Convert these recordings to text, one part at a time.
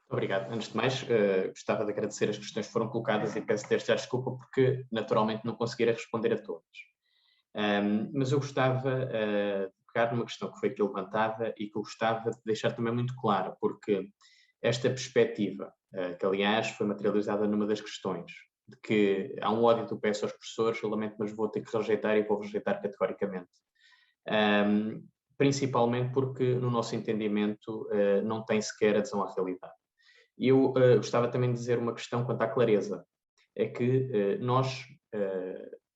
Obrigado. Antes de mais, gostava de agradecer as questões que foram colocadas e peço desde já desculpa porque naturalmente não conseguirei responder a todas. Mas eu gostava de pegar numa questão que foi aqui levantada e que eu gostava de deixar também muito clara, porque esta perspectiva, que aliás foi materializada numa das questões, de que há um ódio do PS aos professores, eu lamento, mas vou ter que rejeitar e vou rejeitar categoricamente. Principalmente porque, no nosso entendimento, não tem sequer adesão à realidade. E eu gostava também de dizer uma questão quanto à clareza. É que nós,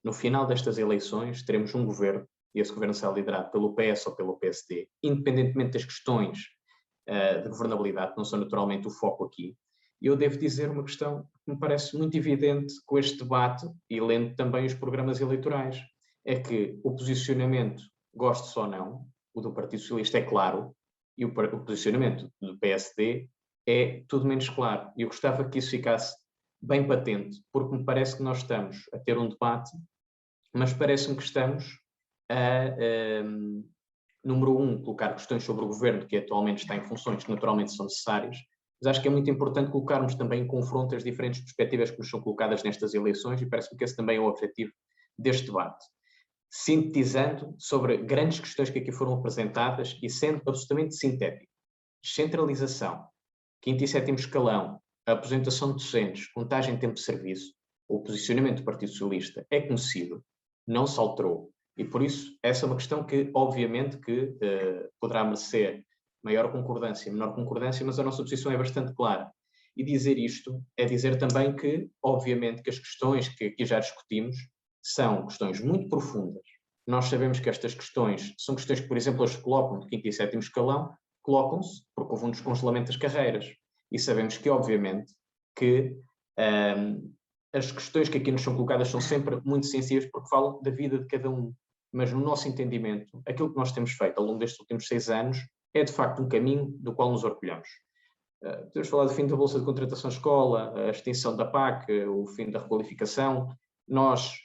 no final destas eleições, teremos um governo, e esse governo será liderado pelo PS ou pelo PSD, independentemente das questões de governabilidade, que não são naturalmente o foco aqui. E eu devo dizer uma questão que me parece muito evidente com este debate, e lendo também os programas eleitorais, é que o posicionamento, goste-se ou não, o do Partido Socialista é claro, e o posicionamento do PSD é tudo menos claro. E eu gostava que isso ficasse bem patente, porque me parece que nós estamos a ter um debate, mas parece-me que estamos a, número um, colocar questões sobre o governo que atualmente está em funções que naturalmente são necessárias, mas acho que é muito importante colocarmos também em confronto as diferentes perspectivas que nos são colocadas nestas eleições e parece-me que esse também é o objetivo deste debate. Sintetizando sobre grandes questões que aqui foram apresentadas e sendo absolutamente sintético. Descentralização, quinto e sétimo escalão, a aposentação de docentes, contagem de tempo de serviço, o posicionamento do Partido Socialista é conhecido, não se alterou. E por isso, essa é uma questão que, obviamente, que poderá merecer maior concordância, menor concordância, mas a nossa posição é bastante clara. E dizer isto é dizer também que, obviamente, que as questões que aqui já discutimos são questões muito profundas. Nós sabemos que estas questões são questões que, por exemplo, as colocam de quinto e sétimo escalão, colocam-se porque houve um descongelamento das carreiras. E sabemos que, obviamente, que as questões que aqui nos são colocadas são sempre muito sensíveis porque falam da vida de cada um. Mas no nosso entendimento, aquilo que nós temos feito ao longo destes últimos 6 anos é de facto um caminho do qual nos orgulhamos. Podemos falar do fim da Bolsa de Contratação Escola, a extinção da PAC, o fim da requalificação. Nós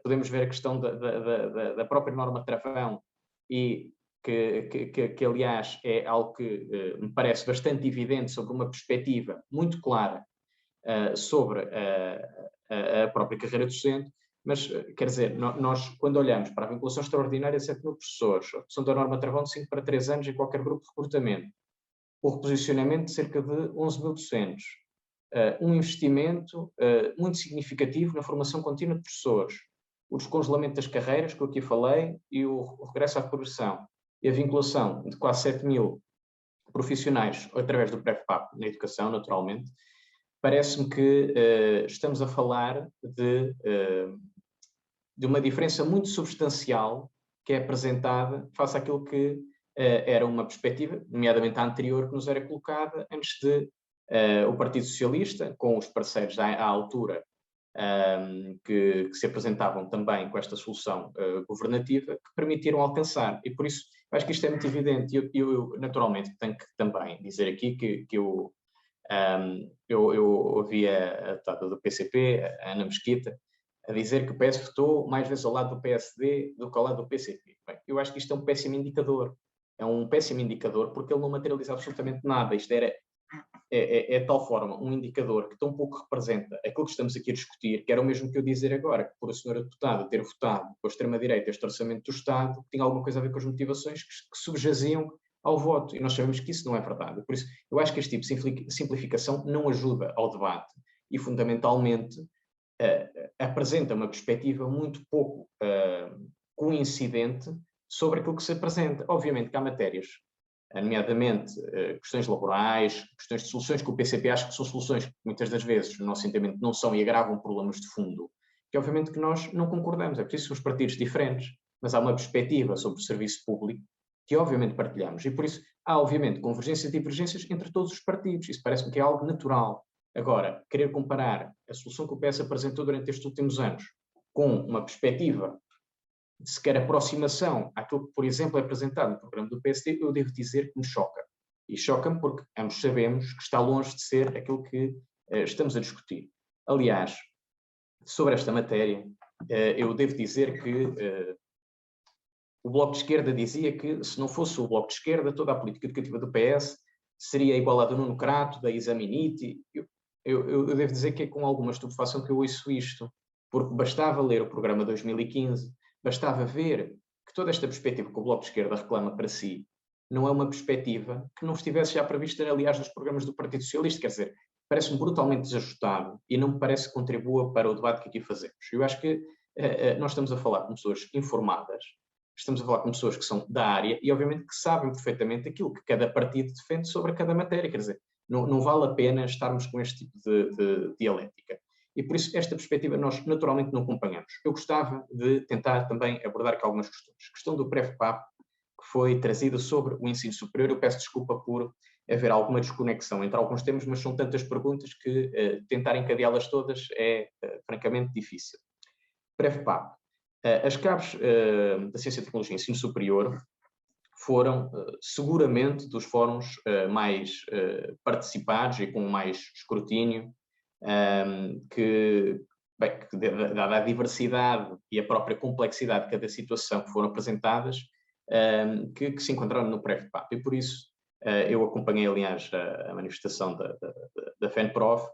podemos ver a questão da própria norma travão e que aliás é algo que me parece bastante evidente sobre uma perspectiva muito clara sobre a própria carreira docente, mas, quer dizer, nós, quando olhamos para a vinculação extraordinária de 7 mil professores, a redução da norma travão de 5 para 3 anos em qualquer grupo de recrutamento, o reposicionamento de cerca de 11 mil docentes, um investimento muito significativo na formação contínua de professores, o descongelamento das carreiras, que eu aqui falei, e o regresso à progressão, e a vinculação de quase 7 mil profissionais através do PrEFPAP na educação, naturalmente, parece-me que estamos a falar de uma diferença muito substancial que é apresentada face àquilo que era uma perspectiva, nomeadamente a anterior, que nos era colocada antes de o Partido Socialista, com os parceiros à altura que se apresentavam também com esta solução governativa, que permitiram alcançar. E por isso, acho que isto é muito evidente. Eu naturalmente, tenho que também dizer aqui que eu ouvi a deputada do PCP, a Ana Mesquita, a dizer que o PS votou mais vezes ao lado do PSD do que ao lado do PCP. Bem, eu acho que isto é um péssimo indicador. É um péssimo indicador porque ele não materializa absolutamente nada. Isto é de tal forma um indicador que tão pouco representa aquilo que estamos aqui a discutir, que era o mesmo que eu dizer agora, que por a senhora deputada ter votado com a extrema-direita este orçamento do Estado tinha alguma coisa a ver com as motivações que subjaziam ao voto, e nós sabemos que isso não é verdade. Por isso, eu acho que este tipo de simplificação não ajuda ao debate e, fundamentalmente, apresenta uma perspectiva muito pouco coincidente sobre aquilo que se apresenta. Obviamente que há matérias, nomeadamente questões laborais, questões de soluções que o PCP acha que são soluções que muitas das vezes, no nosso entendimento, não são e agravam problemas de fundo, que obviamente que nós não concordamos. É preciso que somos partidos diferentes, mas há uma perspectiva sobre o serviço público que obviamente partilhamos, e por isso há obviamente convergências e divergências entre todos os partidos, isso parece-me que é algo natural. Agora, querer comparar a solução que o PS apresentou durante estes últimos anos com uma perspectiva de sequer aproximação àquilo que, por exemplo, é apresentado no programa do PSD, eu devo dizer que me choca. E choca-me porque ambos sabemos que está longe de ser aquilo que estamos a discutir. Aliás, sobre esta matéria, eu devo dizer que o Bloco de Esquerda dizia que, se não fosse o Bloco de Esquerda, toda a política educativa do PS seria igual à do Nuno Crato, da Examiniti. Eu devo dizer que é com alguma estupefação que eu ouço isto, porque bastava ler o programa 2015, bastava ver que toda esta perspectiva que o Bloco de Esquerda reclama para si não é uma perspectiva que não estivesse já prevista, aliás, nos programas do Partido Socialista, quer dizer, parece-me brutalmente desajustado e não me parece que contribua para o debate que aqui fazemos. Eu acho que nós estamos a falar com pessoas informadas, estamos a falar com pessoas que são da área e, obviamente, que sabem perfeitamente aquilo que cada partido defende sobre cada matéria, quer dizer, não vale a pena estarmos com este tipo de dialética. E por isso esta perspectiva nós naturalmente não acompanhamos. Eu gostava de tentar também abordar aqui algumas questões. A questão do PREFPAP, que foi trazida sobre o ensino superior, eu peço desculpa por haver alguma desconexão entre alguns temas, mas são tantas perguntas que tentar encadeá-las todas é francamente difícil. PREFPAP. As CAPs da Ciência, Tecnologia e Ensino Superior foram seguramente dos fóruns mais participados e com mais escrutínio, que, dada a diversidade e a própria complexidade de cada situação que foram apresentadas, que se encontraram no PREFPAP. E por isso eu acompanhei, aliás, a manifestação da FENPROF,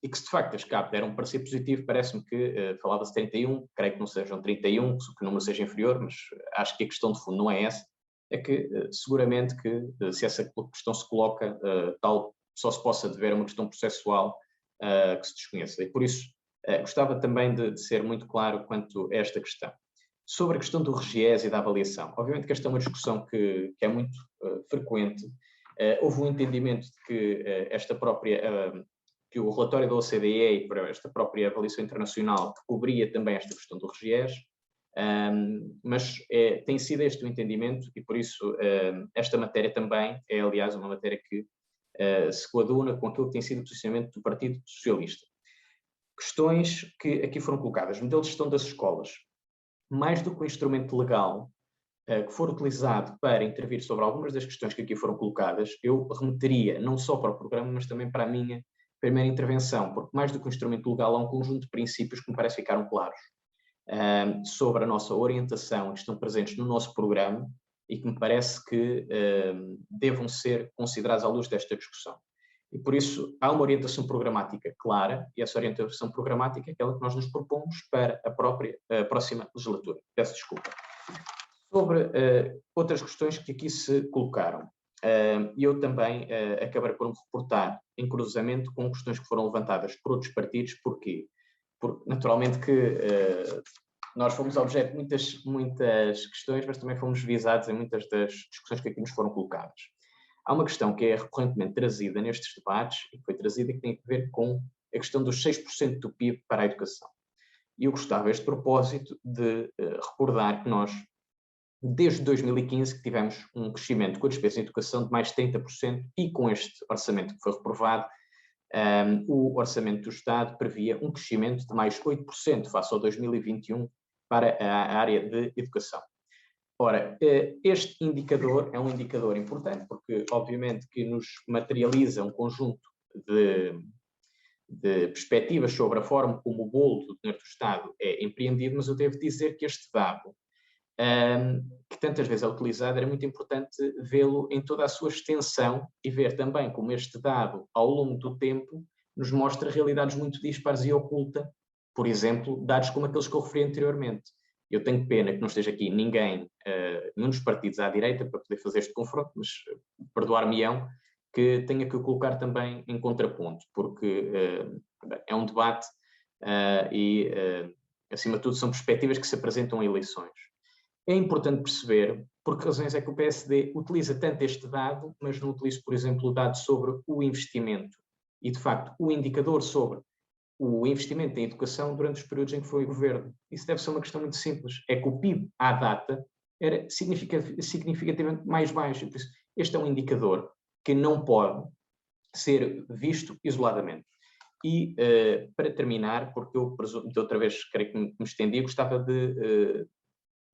e que, se de facto, as CAP deram um parecer positivo. Parece-me que falava-se 31, creio que não sejam 31, que o número seja inferior, mas acho que a questão de fundo não é essa, é que seguramente que se essa questão se coloca, tal só se possa dever a uma questão processual que se desconheça. E por isso gostava também de ser muito claro quanto a esta questão. Sobre a questão do RGES e da avaliação, obviamente que esta é uma discussão que é muito frequente. Houve um entendimento de que que o relatório da OCDE e para esta própria avaliação internacional que cobria também esta questão do RGES, mas tem sido este o entendimento e por isso esta matéria também é, aliás, uma matéria que se coaduna com aquilo que tem sido o posicionamento do Partido Socialista. Questões que aqui foram colocadas. Modelo de gestão das escolas. Mais do que um instrumento legal que for utilizado para intervir sobre algumas das questões que aqui foram colocadas, eu remeteria não só para o programa, mas também para a minha primeira intervenção, porque mais do que um instrumento legal há um conjunto de princípios que me parece ficaram claros sobre a nossa orientação, que estão presentes no nosso programa e que me parece que devam ser considerados à luz desta discussão. E por isso há uma orientação programática clara, e essa orientação programática é aquela que nós nos propomos para a próxima legislatura. Peço desculpa. Sobre outras questões que aqui se colocaram, eu também acabarei por me reportar em cruzamento com questões que foram levantadas por outros partidos. Porquê? Porque, naturalmente, que nós fomos objeto de muitas questões, mas também fomos visados em muitas das discussões que aqui nos foram colocadas. Há uma questão que é recorrentemente trazida nestes debates, e que foi trazida, que tem a ver com a questão dos 6% do PIB para a educação. E eu gostava, a este propósito, de recordar que nós, desde 2015, que tivemos um crescimento com a despesa em educação de mais de 30%, e com este orçamento que foi reprovado, o orçamento do Estado previa um crescimento de mais 8% face ao 2021 para a área de educação. Ora, este indicador é um indicador importante porque, obviamente, que nos materializa um conjunto de perspectivas sobre a forma como o bolo do dinheiro do Estado é empreendido, mas eu devo dizer que este dado, que tantas vezes é utilizado, era muito importante vê-lo em toda a sua extensão e ver também como este dado, ao longo do tempo, nos mostra realidades muito dispares e oculta, por exemplo, dados como aqueles que eu referi anteriormente. Eu tenho pena que não esteja aqui ninguém, nenhum dos partidos à direita, para poder fazer este confronto, mas perdoar-me-ão que tenha que o colocar também em contraponto, porque é um debate e, acima de tudo, são perspectivas que se apresentam em eleições. É importante perceber por que razões é que o PSD utiliza tanto este dado, mas não utiliza, por exemplo, o dado sobre o investimento. E, de facto, o indicador sobre o investimento em educação durante os períodos em que foi o governo. Isso deve ser uma questão muito simples. É que o PIB, à data, era significativamente mais baixo. Por isso, este é um indicador que não pode ser visto isoladamente. E, para terminar, porque eu, de outra vez, creio que me estendi, gostava de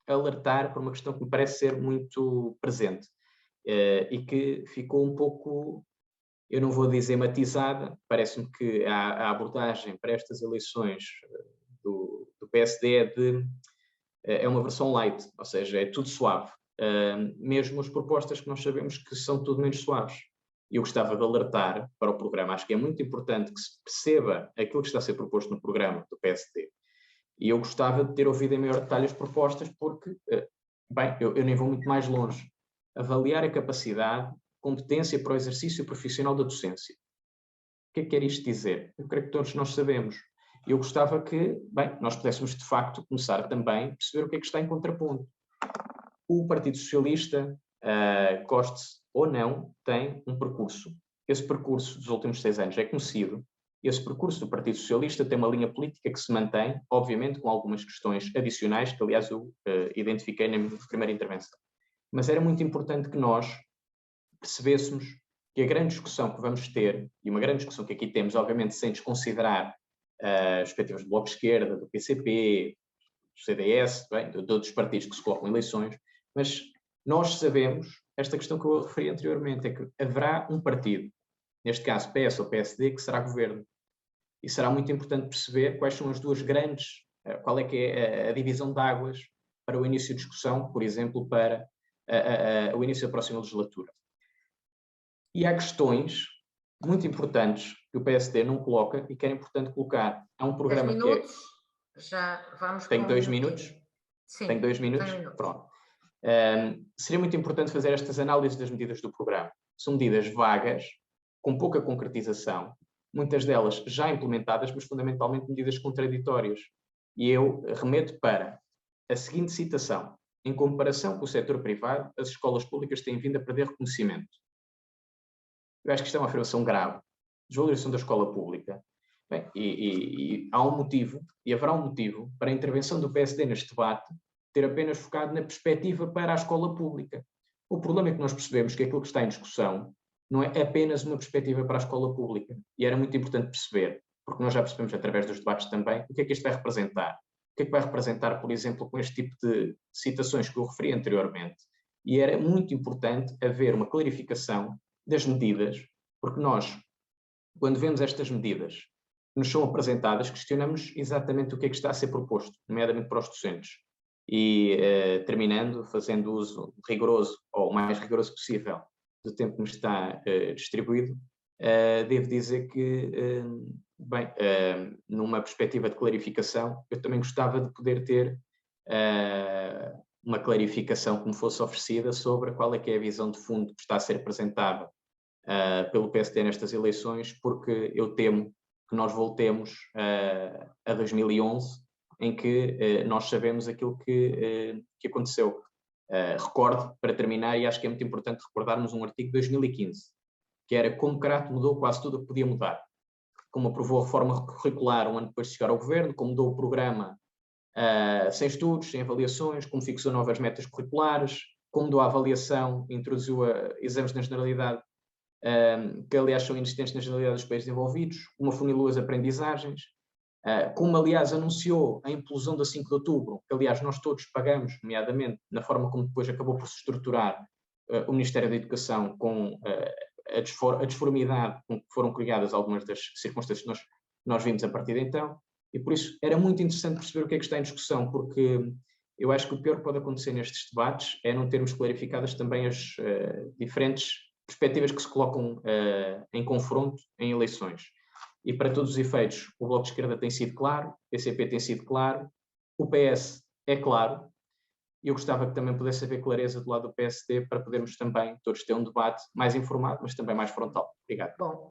alertar por uma questão que me parece ser muito presente e que ficou um pouco, eu não vou dizer matizada, parece-me que a abordagem para estas eleições do PSD é uma versão light, ou seja, é tudo suave, mesmo as propostas que nós sabemos que são tudo menos suaves. E eu gostava de alertar para o programa. Acho que é muito importante que se perceba aquilo que está a ser proposto no programa do PSD. E eu gostava de ter ouvido em maior detalhe as propostas, porque, bem, eu nem vou muito mais longe. Avaliar a capacidade, competência para o exercício profissional da docência. O que é que quer isto dizer? Eu creio que todos nós sabemos. Eu gostava que, bem, nós pudéssemos, de facto, começar também a perceber o que é que está em contraponto. O Partido Socialista, goste-se ou não, tem um percurso. Esse percurso dos últimos 6 anos é conhecido. Esse percurso do Partido Socialista tem uma linha política que se mantém, obviamente com algumas questões adicionais, que aliás eu identifiquei na minha primeira intervenção. Mas era muito importante que nós percebêssemos que a grande discussão que vamos ter, e uma grande discussão que aqui temos, obviamente sem desconsiderar as perspectivas do Bloco de Esquerda, do PCP, do CDS, bem, de outros partidos que se colocam em eleições, mas nós sabemos, esta questão que eu referi anteriormente, é que haverá um partido, neste caso PS ou PSD, que será governo. E será muito importante perceber quais são as duas grandes, qual é que é a divisão de águas para o início de discussão, por exemplo, para o início da próxima legislatura. E há questões muito importantes que o PSD não coloca e que era importante colocar. Há um programa 10 minutos, já vamos Tem com 2 minutos? Sim, Tem 2 minutos? 2 minutos. Pronto. Seria muito importante fazer estas análises das medidas do programa. São medidas vagas, com pouca concretização, muitas delas já implementadas, mas fundamentalmente medidas contraditórias. E eu remeto para a seguinte citação. Em comparação com o setor privado, as escolas públicas têm vindo a perder reconhecimento. Eu acho que isto é uma afirmação grave. Desvalorização da escola pública. Bem, e há um motivo, e haverá um motivo, para a intervenção do PSD neste debate ter apenas focado na perspectiva para a escola pública. O problema é que nós percebemos que aquilo que está em discussão não é apenas uma perspectiva para a escola pública. E era muito importante perceber, porque nós já percebemos através dos debates também, o que é que isto vai representar. O que é que vai representar, por exemplo, com este tipo de citações que eu referi anteriormente. E era muito importante haver uma clarificação das medidas, porque nós, quando vemos estas medidas que nos são apresentadas, questionamos exatamente o que é que está a ser proposto, nomeadamente para os docentes. E, terminando, fazendo uso rigoroso, ou o mais rigoroso possível, do tempo que me está distribuído, devo dizer que, bem, numa perspectiva de clarificação, eu também gostava de poder ter uma clarificação que me fosse oferecida sobre qual é que é a visão de fundo que está a ser apresentada pelo PSD nestas eleições, porque eu temo que nós voltemos a 2011, em que nós sabemos aquilo que aconteceu. Recordo, para terminar, e acho que é muito importante recordarmos um artigo de 2015, que era como Crato mudou quase tudo o que podia mudar. Como aprovou a reforma curricular um ano depois de chegar ao governo, como mudou o programa sem estudos, sem avaliações, como fixou novas metas curriculares, como mudou a avaliação, introduziu exames na generalidade, que aliás são inexistentes na generalidade dos países desenvolvidos, como afunilou as aprendizagens, como aliás anunciou a implosão da 5 de outubro, que aliás nós todos pagamos, nomeadamente na forma como depois acabou por se estruturar o Ministério da Educação, com a disformidade com que foram criadas algumas das circunstâncias que nós vimos a partir de então, e por isso era muito interessante perceber o que é que está em discussão, porque eu acho que o pior que pode acontecer nestes debates é não termos clarificadas também as diferentes perspectivas que se colocam em confronto em eleições. E para todos os efeitos, o Bloco de Esquerda tem sido claro, o PCP tem sido claro, o PS é claro, e eu gostava que também pudesse haver clareza do lado do PSD para podermos também todos ter um debate mais informado, mas também mais frontal. Obrigado. Bom,